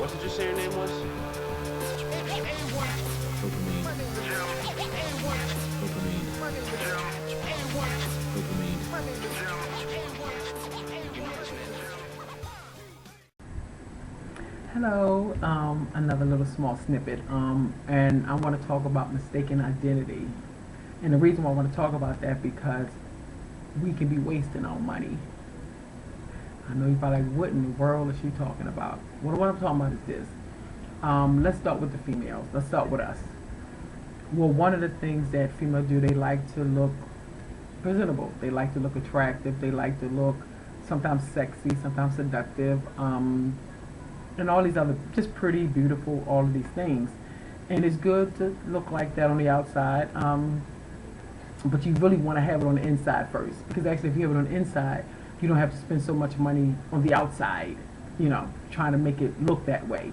What did you say your name was? Dopamine. Dopamine. Hello, another little small snippet, and I want to talk about mistaken identity. And the reason why I want to talk about that because we can be wasting our money. I know you're probably like, what in the world is she talking about? What I'm talking about is this. Let's start with the females. Let's start with us. Well, one of the things that females do, they like to look presentable. They like to look attractive. They like to look sometimes sexy, sometimes seductive. And all these other, just pretty, beautiful, all of these things. And it's good to look like that on the outside, but you really want to have it on the inside first. Because actually, if you have it on the inside, you don't have to spend so much money on the outside, trying to make it look that way.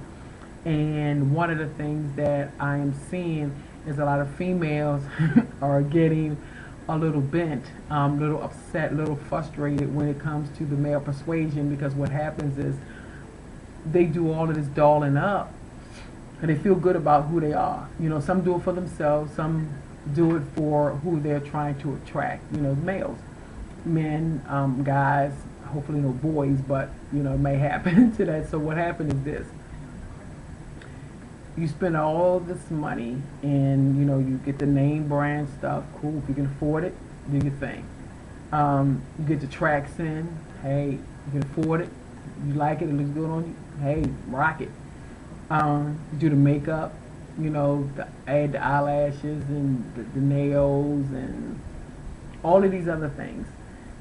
And one of the things that I am seeing is a lot of females are getting a little bent, a little upset, a little frustrated when it comes to the male persuasion, because what happens is they do all of this dolling up and they feel good about who they are. Some do it for themselves, some do it for who they're trying to attract, males, men, guys, hopefully no boys, but it may happen to that. So what happened is this: you spend all this money and you get the name brand stuff. Cool, if you can afford it, do your thing. You get the tracks in. Hey, you can afford it, you like it, it looks good on you, hey, rock it. Do the makeup, add the eyelashes and the nails and all of these other things.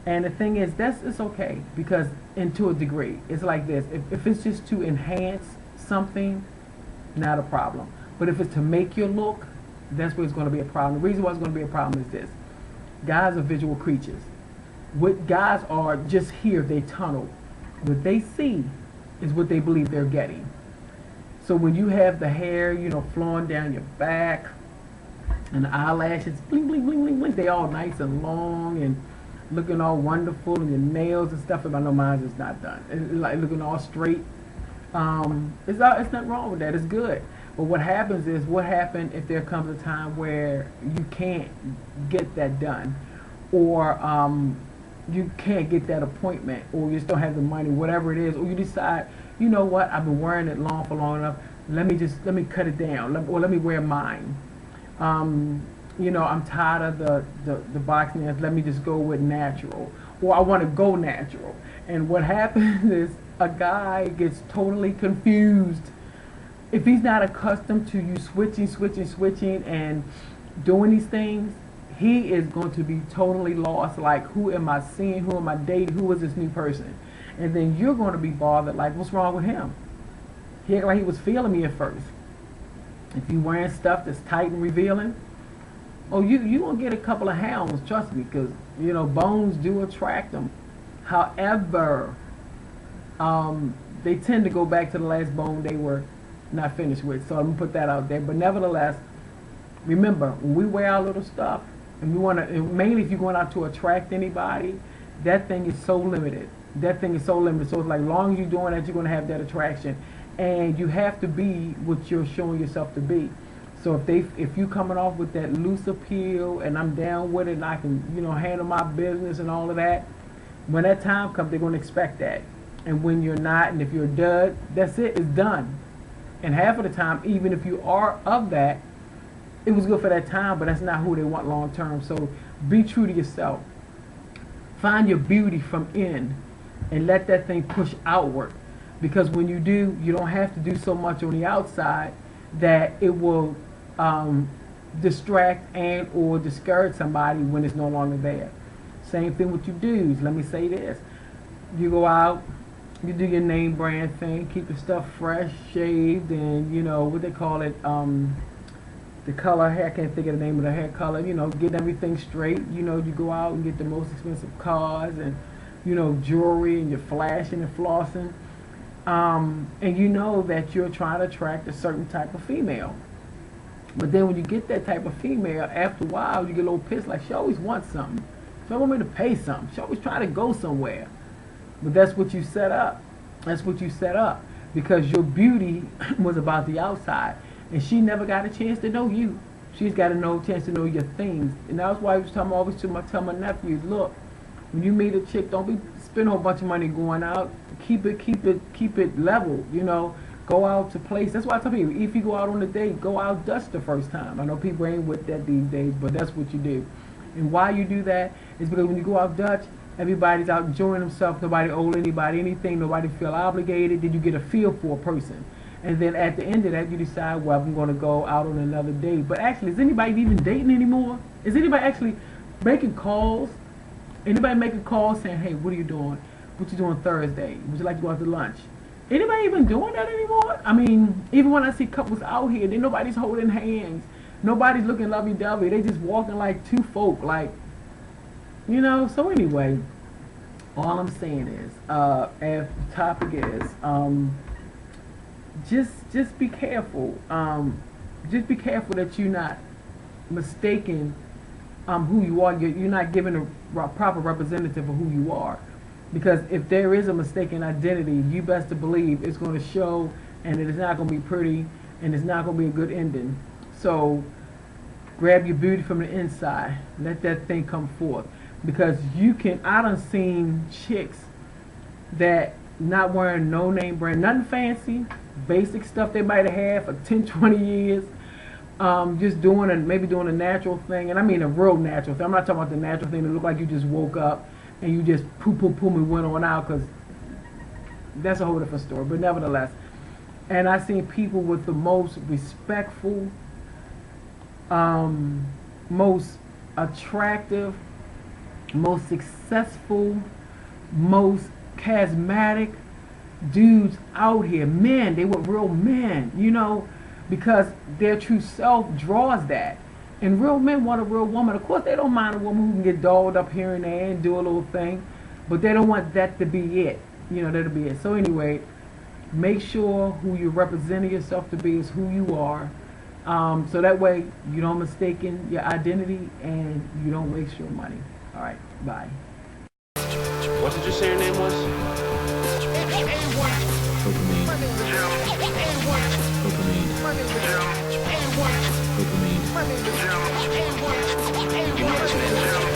And the thing is, it's okay, because to a degree, it's like this. If it's just to enhance something, not a problem. But if it's to make your look, that's where it's going to be a problem. The reason why it's going to be a problem is this: guys are visual creatures. What guys are just here, they tunnel. What they see is what they believe they're getting. So when you have the hair, flowing down your back, and the eyelashes, bling, bling, bling, bling, bling, they all nice and long and looking all wonderful, and your nails and stuff, if I know mine is not done, it's like looking all straight. It's nothing wrong with that. It's good. But what happens is, what happens if there comes a time where you can't get that done, or you can't get that appointment, or you just don't have the money, whatever it is, or you decide, you know what, I've been wearing it for long enough, let me cut it down, or let me wear mine. I'm tired of the box nails, let me just go with natural, or I want to go natural. And what happens is, a guy gets totally confused. If he's not accustomed to you switching and doing these things, he is going to be totally lost. Like, who am I seeing? Who am I dating? Who is this new person? And then you're going to be bothered, like, what's wrong with him? He acted like he was feeling me at first. If you wearing stuff that's tight and revealing, oh, you gonna get a couple of hounds, trust me, because bones do attract them. However, they tend to go back to the last bone they were not finished with. So I'm gonna put that out there. But nevertheless, remember, when we wear our little stuff, and we want to, mainly if you're going out to attract anybody, that thing is so limited. That thing is so limited. So it's like, long as you're doing that, you're going to have that attraction, and you have to be what you're showing yourself to be. So if you coming off with that loose appeal, and I'm down with it, and I can handle my business and all of that, when that time comes, they're going to expect that. And when you're not, and if you're a dud, that's it. It's done. And half of the time, even if you are of that, it was good for that time, but that's not who they want long term. So be true to yourself. Find your beauty from in, and let that thing push outward. Because when you do, you don't have to do so much on the outside that it will distract and or discourage somebody when it's no longer there. Same thing with your dudes. Let me say this: you go out, you do your name brand thing, keep your stuff fresh, shaved, and what they call it, the color hair, I can't think of the name of the hair color, get everything straight. You go out and get the most expensive cars and jewelry, and you're flashing and flossing, and you know that you're trying to attract a certain type of female. But then when you get that type of female, after a while you get a little pissed, like, she always wants something, she always want me to pay something, she always trying to go somewhere. But that's what you set up. That's what you set up. because your beauty was about the outside, and she never got a chance to know you. She's got a chance to know your things, and that's why I was telling always tell my nephews, look, when you meet a chick, don't be spend a whole bunch of money going out. Keep it level. You know, go out to places. That's why I tell people, if you go out on a date, go out Dutch the first time. I know people ain't with that these days, but that's what you do. And why you do that is because when you go out Dutch, everybody's out enjoying themselves. Nobody owe anybody anything. Nobody feel obligated. Then you get a feel for a person. And then at the end of that, you decide, well, I'm going to go out on another date. But actually, is anybody even dating anymore? Is anybody actually making calls? Anybody making calls saying, hey, what are you doing? What you doing Thursday? Would you like to go out to lunch? Anybody even doing that anymore? I mean, even when I see couples out here, then nobody's holding hands. Nobody's looking lovey-dovey. They just walking like two folk, like, you know. So anyway, all I'm saying is, as the topic is, just be careful. Just be careful that you're not mistaken who you are. You're not giving a proper representative of who you are. Because if there is a mistaken identity, you best to believe it's going to show, and it is not going to be pretty, and it's not going to be a good ending. So grab your beauty from the inside. Let that thing come forth. Because I done seen chicks that not wearing no name brand, nothing fancy, basic stuff they might have had for 10, 20 years, just maybe doing a natural thing, and I mean a real natural thing. I'm not talking about the natural thing that look like you just woke up and you just poo and went on out, because that's a whole different story. But nevertheless, and I seen people with the most respectful, most attractive, most successful, most charismatic dudes out here. Men, they were real men, you know, because their true self draws that. And real men want a real woman. Of course, they don't mind a woman who can get dolled up here and there and do a little thing, but they don't want that to be it. You know, that'll be it. So anyway, make sure who you're representing yourself to be is who you are. So that way you don't mistaken your identity and you don't waste your money. All right, bye. What did you say your name was? Dopamine. Dopamine. Dopamine.